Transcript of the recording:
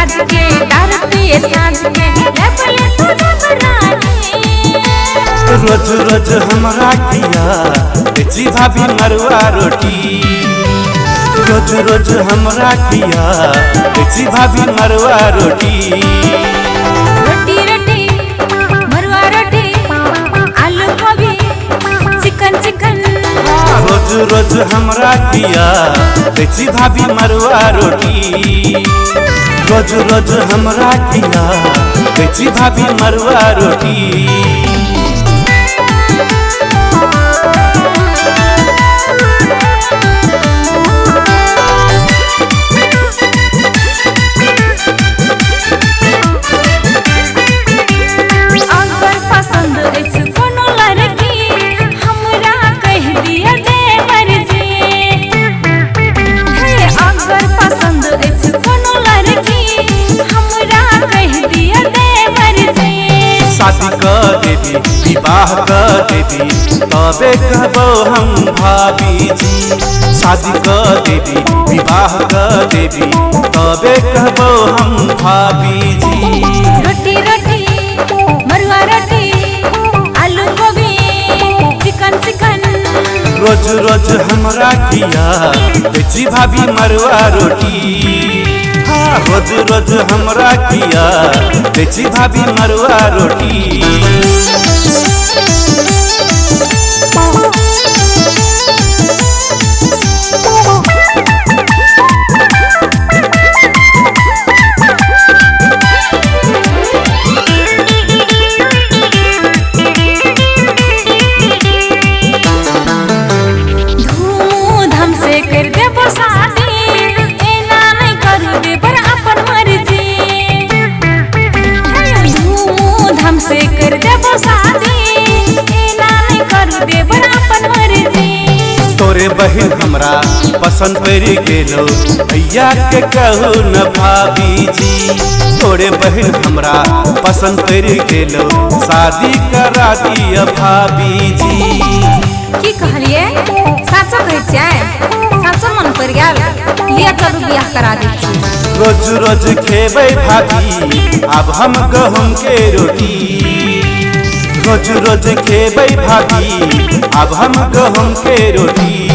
जाग के दारू पिए सांझ के लेपले तू जबरानी। रोज रोज हमरा किया बेची भाभी मरुआ रोटी। रोज रोज हमरा किया बेची भाभी मरुआ रोटी। रोटी रोटी मरुआ रोटी आलू गोभी चिकन चिकन। रोज रोज हमरा किया बेची भाभी मरुआ रोटी। रोज रोज हमरा किया बेची भाभी मरुआ रोटी। शादी कर देवी विवाह कर देवी तबे कहबो हम भाभी जी। शादी कर देवी विवाह कर देवी तबे कहबो हम भाभी जी। रोटी रोटी मरुआ रोटी आलू गोभी चिकन चिकन। रोज रोज हमरा किया बेची भाभी मरुआ रोटी। रोज रोज हमरा किया बेची भाभी मरुआ रोटी। धूमधाम से कर देबो शादी एना नहीं करू देबर अपन मर्जी। धूमधाम से कर देबो शादी एना नहीं करू देबर अपन मर्जी। तोरे बहिन हमरा पसंद पड़ गेलो भैया के कहू न भाभी जी। तोरे बहिन हमरा पसंद पड़ गेलो शादी करा दिया भाभी जी। की कहलिए साचो कहै छै साचो मन पड़ गेल लिया चलू बियाह करा दै छी। रोज रोज खेबै भाभी अब हम गहूम के रोटी। रोज रोज खेबै भाभी अब हम गहूम के रोटी।